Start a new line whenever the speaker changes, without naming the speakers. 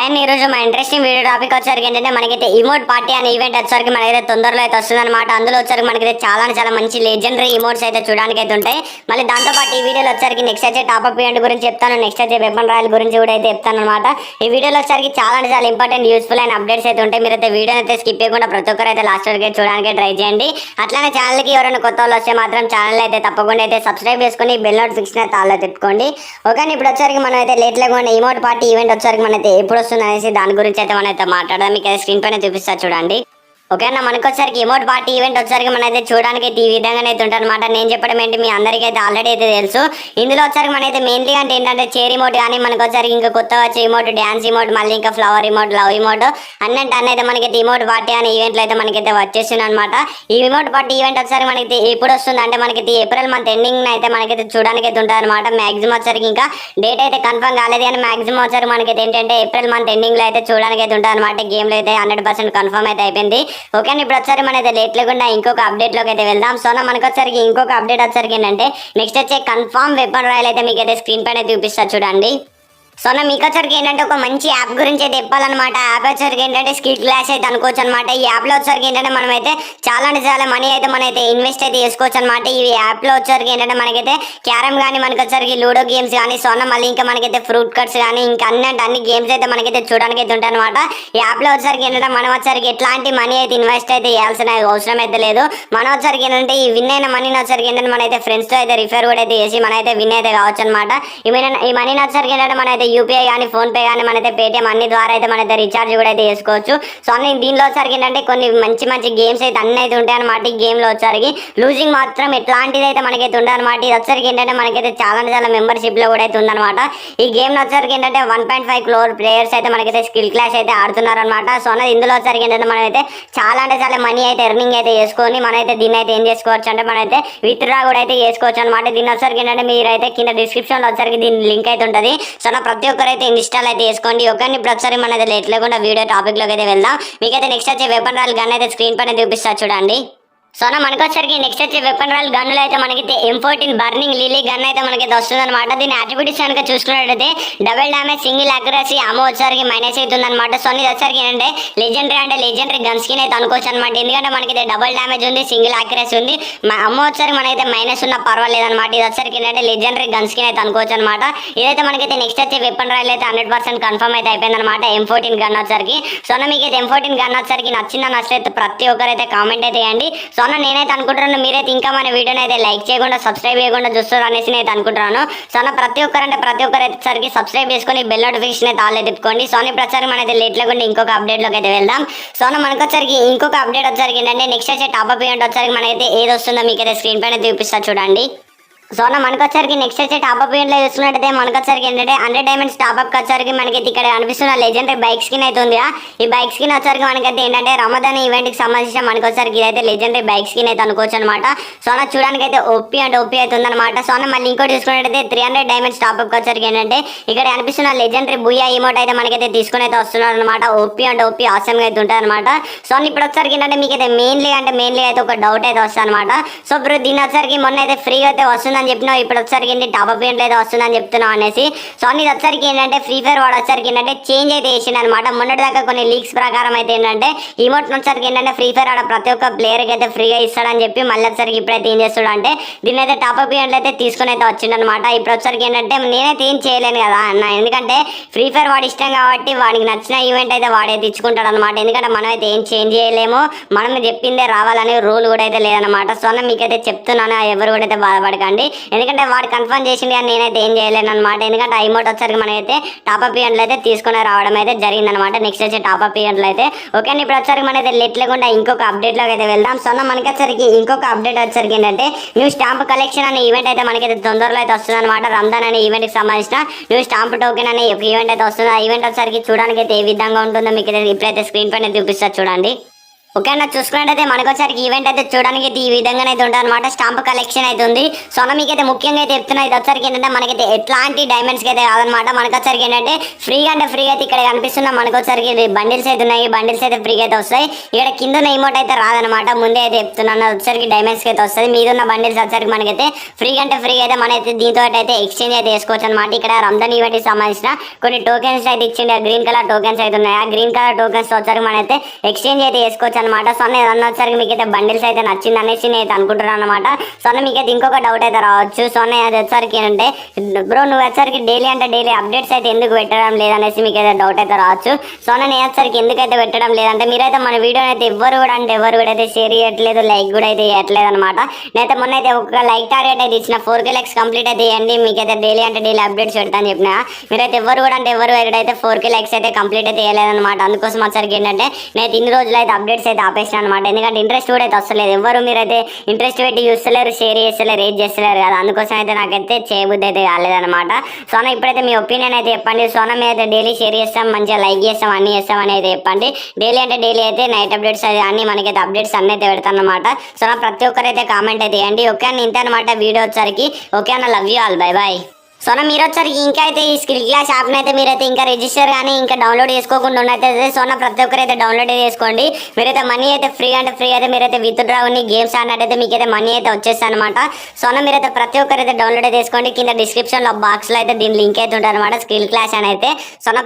And ఈ రోజు మా ఇంట్రెస్టింగ్ వీడియో టాపిక్ వచ్చరికి ఏంటంటే మనకైతే ఇమోట్ పార్టీ అనే ఈవెంట్ వచ్చరికి మనకైతే తొందరలో అయితే వస్తుంది అనమాట. అందులో వచ్చరికి మనకైతే చాలా మంచి లెజెండరీ ఇమోట్స్ అయితే చూడడానికి అయితే ఉంటాయి. మళ్ళీ దాంతో పాటు ఈ వీడియోలో వచ్చరికి నెక్స్ట్ అయితే టాప్అప్ ఈవెంట్ గురించి చెప్తాను, నెక్స్ట్ అయితే వెపన్ రాయల్ గురించి కూడా అయితే చెప్తాను అనమాట. ఈ వీడియోలో వచ్చరికి చాలా ఇంపార్టెంట్ యూస్ఫుల్ అయిన అప్డేట్స్ అయితే ఉంటాయి. మీరైతే వీడియో అయితే స్కిప్ చేయకుండా ప్రతి ఒక్కరు అయితే లాస్ట్ వరకు చూడడానికి ట్రై చేయండి. అట్లానే ఛానల్కి ఎవరైనా కొత్త వాళ్ళు వస్తే మాత్రం ఛానల్ అయితే తప్పకుండా అయితే సబ్స్క్రైబ్ చేసుకుని బెల్ నోటిఫికేషన్ అయితే ఆల్లో తిప్పుకోండి. ఓకే, ఇప్పుడు వచ్చరికి మనం అయితే లేట్ లేకుండా ఇమోట్ పార్టీ ఈవెంట్ వచ్చరికి మనైతే ఎప్పుడు వస్తుంది అనేసి దాని గురించి అయితే మనం అయితే మాట్లాడదాం. మీకు అయితే స్క్రీన్ పైన చూపిస్తా చూడండి. ఓకేనా, మనకు వచ్చరికి ఇమోట్ పార్టీ ఈవెంట్ వచ్చరికి మనైతే చూడడానికి అయితే ఈ విధంగానే అయితే ఉంటుంది అనమాట. నేను చెప్పడం ఏంటి మీ అందరికీ అయితే ఆల్రెడీ అయితే తెలుసు. ఇందులో వచ్చరికి మనైతే మెయిన్లీ అంటే ఏంటంటే చేర్ ఇమోట్ కానీ మనకు వచ్చరికి ఇంకా కొత్త వచ్చే ఇమోట్, డ్యాన్స్ ఇమోట్, మళ్ళీ ఇంకా ఫ్లవర్ ఇమోట్, లవ్ ఇమోట్ అన్నైతే మనకైతే ఇమోట్ పార్టీ అనే ఈవెంట్లో అయితే మనకైతే వచ్చేసింది అనమాట. ఈ ఇమోట్ పార్టీ ఈవెంట్ వచ్చరికి మనకి ఎప్పుడు వస్తుంది అంటే మనకైతే ఏప్రిల్ మంత్ ఎండింగ్ అయితే మనకైతే చూడడానికి అయితే ఉంటుంది అనమాట. మ్యాక్సిమం వచ్చరికి ఇంకా డేట్ అయితే కన్ఫర్మ్ కాలేదు కానీ మ్యాక్సిమం వచ్చరికి మనకైతే ఏంటంటే ఏప్రిల్ మంత్ ఎండింగ్ లో అయితే చూడడానికి అయితే ఉంటుంది అనమాట. గేమ్ లో అయితే 100% కన్ఫర్మ్ అయితే అయిపోయింది. ఓకే, ఇప్పుడు వచ్చారు మన అయితే లేట్ లేకుండా ఇంకొక అప్డేట్ లోకి అయితే వెళ్దాం. సో మనకు వచ్చరికి ఇంకొక అప్డేట్ వచ్చరికి ఏంటంటే నెక్స్ట్ వచ్చే కన్ఫర్మ్ వెపన్ రాయల్ అయితే మీకు అయితే స్క్రీన్ పైన చూపిస్తా చూడండి. సో మీకు వచ్చరికి ఏంటంటే ఒక మంచి యాప్ గురించి అయితే చెప్పాలన్నమాట. యాప్ వచ్చరికి ఏంటంటే స్కిల్ క్లాష్ అయితే అనుకోవచ్చు అనమాట. ఈ యాప్లో వచ్చరికి ఏంటంటే మనం అయితే చాలా మనీ అయితే మనైతే ఇన్వెస్ట్ అయితే చేసుకోవచ్చు అనమాట. ఈ యాప్లో వచ్చరికి ఏంటంటే మనకైతే క్యారమ్ కానీ మనకి వచ్చరికి లూడో గేమ్స్ కానీ మళ్ళీ ఇంకా మనకైతే ఫ్రూట్ కట్స్ కానీ ఇంకా అన్ని గేమ్స్ అయితే మనకైతే చూడడానికి అయితే ఉంటాయి అనమాట. ఈ యాప్లో వచ్చరికి ఏంటంటే మనం వచ్చరికి ఎట్లాంటి మనీ అయితే ఇన్వెస్ట్ అయితే చేయాల్సిన అవసరం అయితే లేదు. మనం వచ్చరికి ఏంటంటే ఈ విన్ అయిన మనీని వచ్చరికి ఏంటంటే మనైతే ఫ్రెండ్స్తో అయితే రిఫర్ కూడా అయితే చేసి మనైతే విన్ అయితే కావచ్చు అనమాట. ఈ మనీని వచ్చరికి ఏంటంటే మనైతే యూపీఐ కానీ ఫోన్ పే కానీ మనైతే పేటిఎం అన్ని ద్వారా అయితే మనైతే రీఛార్జ్ కూడా అయితే చేసుకోవచ్చు. సో అన్ని దీనిలో వచ్చరికి ఏంటంటే కొన్ని మంచి గేమ్స్ అయితే అన్నీ అయితే ఉంటాయి అనమాట. ఈ గేమ్లో వచ్చరికి లూజింగ్ మాత్రం ఎట్లాంటిది అయితే మనకైతే ఉంటుంది అనమాట. ఇది వచ్చరికి ఏంటంటే మనకైతే చాలా మెంబర్షిప్లో కూడా అయితే ఉందన్నమాట. ఈ గేమ్లో వచ్చరికి ఏంటంటే 1.5 crore ప్లేయర్స్ అయితే మనకైతే స్కిల్ క్లాష్ అయితే ఆడుతున్నారు అనమాట. సో ఇందులో వచ్చరికి ఏంటంటే మనమైతే చాలా మనీ అయితే ఎర్నింగ్ అయితే చేసుకొని మనైతే దీన్ని అయితే ఏం చేసుకోవచ్చు అంటే మనైతే విత్డ్రా కూడా అయితే చేసుకోవచ్చు అనమాట. దీని వచ్చరికి ఏంటంటే మీరైతే కింద డిస్క్రిప్షన్లో వచ్చరికి దీని లింక్ అయితే ఉంటుంది. సో ప్రతి ఒక్కరు అయితే ఇన్స్టాల్ అయితే చేసుకోండి. ఒకరిని ఇప్పుడు ఒకసారి మన అయితే లేట్ లేకుండా వీడియో టాపిక్ లోకి అయితే వెళ్దాం. మీకైతే నెక్స్ట్ వచ్చే వెపన్ రాయల్ గన్ అయితే స్క్రీన్ పైన చూపిస్తా చూడండి. సో మనకు వచ్చరికి నెక్స్ట్ వచ్చే వెపన్ రాయల్ గన్నులు అయితే మనకైతే M14 బర్నింగ్ లిలీ గన్ అయితే మనకైతే వస్తుంది అనమాట. దీని అట్రిబ్యూట్స్ కనుక చూసుకున్నట్టయితే డబుల్ డామేజ్, సింగిల్ అక్యురసీ, అమ్మో వచ్చరికి మైనస్ అవుతుంది అనమాట. సో ఇది వచ్చరికి ఏంటంటే లెజెండరీ గన్ స్కిన్ అయితే అనుకోవచ్చు అనమాట. ఎందుకంటే మనకైతే డబుల్ డామేజ్ ఉంది, సింగిల్ అక్యురసీ ఉంది, అమ్మో వచ్చరికి మనకైతే మైనస్ ఉన్న పర్వాలేదు అనమాట. ఇది వచ్చరికి ఏంటంటే లెజెండరీ గన్ స్కిన్ అయితే అనుకోవచ్చు అనమాట. ఇదైతే మనకైతే నెక్స్ట్ వచ్చే వెపన్ రాయల్ అయితే 100% కన్ఫర్మ్ అయితే అయిపోయింది అనమాట. M14 గన్ వచ్చరికి. సో మీకైతే M14 గన్ వచ్చరికి నచ్చితే ప్రతి ఒక్కరైతే కామెంట్ అయితే చేయండి. సో నేనైతే అనుకుంటున్నాను మీరైతే ఇంకా మన వీడియోని అయితే లైక్ చేయకుండా సబ్స్క్రైబ్ చేయకుండా చూస్తారు అనేసి నేను అనుకుంటున్నాను. సో ప్రతి ఒక్కరైతే సరికి సబ్స్క్రైబ్ చేసుకొని బెల్ నోటిఫికేషన్ అయితే ఆల్ తిప్పుకోండి. సో ప్రచారం మనైతే లేట్ లేకుండా ఇంకొక అప్డేట్లోకి అయితే వెళ్దాం. సో మనకు వచ్చరికి ఇంకొక అప్డేట్ వచ్చరికి ఏంటంటే నెక్స్ట్ వచ్చే టాప్అప్ ఈవెంట్ వచ్చరికి మనకైతే ఏది వస్తుందో మీకైతే స్క్రీన్ పైన చూపిస్తా చూడండి. సో మనకు వచ్చరికి నెక్స్ట్ వచ్చే టాప్అప్ ఈవెంట్లో చూసుకున్నట్టయితే మనకు వచ్చరికి ఏంటంటే 100 డైమండ్స్ టాప్అప్ వచ్చరికి మనకైతే ఇక్కడ అనిపిస్తున్న లెజెండరీ బైక్ స్కిన్ అయితే ఉంది. ఈ బైక్ స్కిన్ వచ్చరికి మనకైతే ఏంటంటే రమదాన్ ఈవెంట్కి సంబంధించిన మనకు వచ్చరికి ఇదైతే లెజెండరీ బైక్ స్కిన్ అయితే అనుకోవచ్చు అనమాట. సో చూడడానికి అయితే ఓపీ అయితే ఉందన్నమాట. సో మళ్ళీ ఇంకోటి చూసుకున్నట్టయితే 300 డైమండ్స్ టాప్అప్ వచ్చరికి ఏంటంటే ఇక్కడ అనిపిస్తున్న లెజెండరీ బుయా ఇమోట్ అయితే మనకైతే తీసుకుని అయితే వస్తున్నారు అనమాట. ఓపీ ఆసమ్గా అయితే ఉంటుంది అనమాట. సో ఇప్పుడు వచ్చరికి ఏంటంటే మీకైతే మెయిన్లీ అయితే ఒక డౌట్ అయితే వస్తుంది అనమాట. సో ఇప్పుడు దీని వచ్చరికి మొన్న అయితే ఫ్రీగా అయితే వస్తుంది అని చెప్పినావు, ఇప్పుడు వచ్చరికి ఏంటి టాప్అప్ ఈవెంట్ అయితే వస్తుందని చెప్తున్నావు అనేసి. సో ఇది వచ్చరికి ఏంటంటే ఫ్రీ ఫైర్ వాడు వచ్చరికి ఏంటంటే చేంజ్ అయితే చేసింది అనమాట. మొన్నటి దాకా కొన్ని లీక్స్ ప్రకారం అయితే ఏంటంటే ఇమోట్ వచ్చరికి ఏంటంటే ఫ్రీ ఫైర్ ఆడ ప్రతి ఒక్క ప్లేయర్కి అయితే ఫ్రీగా ఇస్తాడని చెప్పి మళ్ళీ వచ్చరికి ఇప్పుడైతే ఏం చేస్తాడు అంటే దీన్ని అయితే టాప్అప్ ఈవెంట్ అయితే తీసుకుని అయితే వచ్చిందనమాట. ఇప్పుడు వచ్చరికి ఏంటంటే నేనైతే ఏం చేయలేను కదా అన్న, ఎందుకంటే ఫ్రీ ఫైర్ వాడు ఇష్టం కాబట్టి వాడికి నచ్చిన ఈవెంట్ అయితే వాడైతే ఇచ్చుకుంటాడు అనమాట. ఎందుకంటే మనం అయితే ఏం చేంజ్ చేయలేము, మనం చెప్పిందే రావాలనే రూల్ కూడా అయితే లేదనమాట. సో మీకైతే చెప్తున్నాను, ఎవరు కూడా అయితే బాధపడకండి, ఎందుకంటే వాడు కన్ఫర్మ్ చేసింది కానీ నేనైతే ఏం చేయలేను అనమాట. ఎందుకంటే ఆ ఇమోట్ వచ్చరికి మనమైతే టాప్అప్ ఈవెంట్లు అయితే తీసుకుని రావడం అయితే జరిగిందనమాట. నెక్స్ట్ వచ్చే టాప్అప్ ఈవెంట్లు అయితే ఓకే. ఇప్పుడు వచ్చరికి మనైతే లేట్ లేకుండా ఇంకొక అప్డేట్లోకి అయితే వెళ్దాం. సో మనకి వచ్చరికి ఇంకొక అప్డేట్ వచ్చరికి ఏంటంటే న్యూ స్టాంప్ కలెక్షన్ అనే ఈవెంట్ అయితే మనకైతే తొందరలో అయితే వస్తుంది అనమాట. రంజాన్ అనే ఈవెంట్కి సంబంధించిన న్యూ స్టాంప్ టోకెన్ అనే ఒక ఈవెంట్ అయితే వస్తుంది. ఆ ఈవెంట్ వచ్చరికి చూడడానికి అయితే ఏ విధంగా ఉంటుందో మీకు ఇప్పుడైతే స్క్రీన్ పైన చూపిస్తారు చూడండి. ఓకే అన్న, చూసుకున్నట్టయితే మనకు వచ్చరికి ఈవెంట్ అయితే చూడడానికి అయితే ఈ విధంగా అయితే ఉంటుంది అనమాట. స్టాంప్ కలెక్షన్ అయితే ఉంది. సో మీకైతే ముఖ్యంగా అయితే చెప్తున్నా, ఇది వచ్చరికి ఏంటంటే మనకైతే ఎట్లాంటి డైమండ్స్కి అయితే కాదనమాట. మనకు వచ్చరికి ఏంటంటే ఫ్రీగా అంటే ఫ్రీగా అయితే ఇక్కడ కనిపిస్తున్న మనకు వచ్చరికి బండిల్స్ అయితే ఉన్నాయి. బండిల్స్ అయితే ఫ్రీగా అయితే వస్తాయి. ఇక్కడ కింద ఉన్న ఇమోట్ అయితే రాదనమాట. ముందే అయితే చెప్తున్నాను, వచ్చరికి డైమండ్స్కి అయితే వస్తుంది. మీద ఉన్న బండిల్స్ వచ్చరికి మనకైతే ఫ్రీగా అంటే ఫ్రీగా అయితే మనైతే దీంతో అయితే ఎక్స్చేంజ్ అయితే చేసుకోవచ్చు అనమాట. ఇక్కడ రంజాన్ ఈవెంట్ కి సంబంధించిన కొన్ని టోకెన్స్ అయితే ఇచ్చిండే, గ్రీన్ కలర్ టోకెన్స్ అయితే ఉన్నాయి. ఆ గ్రీన్ కలర్ టోకెన్స్ వచ్చరికి మనైతే ఎక్స్చేంజ్ అయితే చేసుకోవచ్చు అనమాట. సో వచ్చరికి మీకు అయితే బండిల్స్ అయితే నచ్చింది అనేసి నేను అయితే అనుకుంటున్నాను అనమాట. సో మీకైతే ఇంకొక డౌట్ అయితే రావచ్చు. సో అది వచ్చరికి ఏంటంటే బ్రో నువ్వు వచ్చరికి డైలీ అంటే డైలీ అప్డేట్స్ అయితే ఎందుకు పెట్టడం లేదనేసి మీకు అయితే డౌట్ అయితే రావచ్చు. సో నేను వచ్చరికి ఎందుకైతే పెట్టడం లేదంటే మీరైతే మన వీడియోని అయితే ఎవరు కూడా అయితే షేర్ చేయట్లేదు, లైక్ కూడా అయితే చేయట్లేదు అనమాట. నేనైతే మొన్న అయితే ఒక లైక్ టార్గెట్ అయితే ఇచ్చిన 4K లైక్స్ కంప్లీట్ అయితే చేయండి, మీకైతే డైలీ అంటే డైలీ అప్డేట్స్ పెడతాను చెప్పిన. మీరైతే ఎవరు అయితే 4K లైక్స్ అయితే కంప్లీట్ అయితే చేయలేదన్నమాట. అందుకోసం వచ్చరికి ఏంటంటే నేను ఇన్ని రోజులు అయితే అప్డేట్స్ అయితే ఆపేసిన అనమాట. ఎందుకంటే ఇంట్రెస్ట్ కూడా అయితే వస్తలేదు, ఎవరు మీరైతే ఇంట్రెస్ట్ పెట్టి చూస్తలేరు, షేర్ చేస్తలేరు, ఏది చేస్తలేరు కదా. అందుకోసం అయితే నాకైతే చేయబుద్ధి అయితే కాలేదన్నమాట. సోనా ఇప్పుడైతే మీ ఒపీనియన్ అయితే చెప్పండి. సోనా మీద అయితే డైలీ షేర్ చేస్తాం, మంచిగా లైక్ చేస్తాం, అన్ని చేస్తాం అని అయితే చెప్పండి. డైలీ అంటే డైలీ అయితే నైట్ అప్డేట్స్ అన్ని మనకైతే అప్డేట్స్ అన్నీ అయితే పెడతాను అనమాట. సో ప్రతి ఒక్కరైతే కామెంట్ అయితే చేయండి. ఓకే అన్న, ఇంత అనమాట వీడియో వచ్చరికి. ఓకే అన్న, love you all, bye bye. So మీరు వచ్చరికి ఇంకా అయితే ఈ స్కిల్ క్లాస్ యాప్ని అయితే మీరైతే ఇంకా రిజిస్టర్ కానీ ఇంకా డౌన్లోడ్ చేసుకోకుండా ఉన్నట్టయితే సో ప్రతి ఒక్కరైతే డౌన్లోడ్ చేసుకోండి. మీరైతే మనీ అయితే ఫ్రీ అంటే ఫ్రీ అయితే మీరైతే విత్ డ్రా ఉన్ని గేమ్స్ ఆడినట్టయితే మీకైతే మనీ అయితే వచ్చేస్తాయి అనమాట. సో మీరైతే ప్రతి ఒక్కరైతే డౌన్లోడ్ చేసుకోండి. కింద డిస్క్రిప్షన్లో బాక్స్లో అయితే దీని లింక్ అయితే ఉంటుంది అనమాట, స్కిల్ క్లాస్ అని అయితే. సో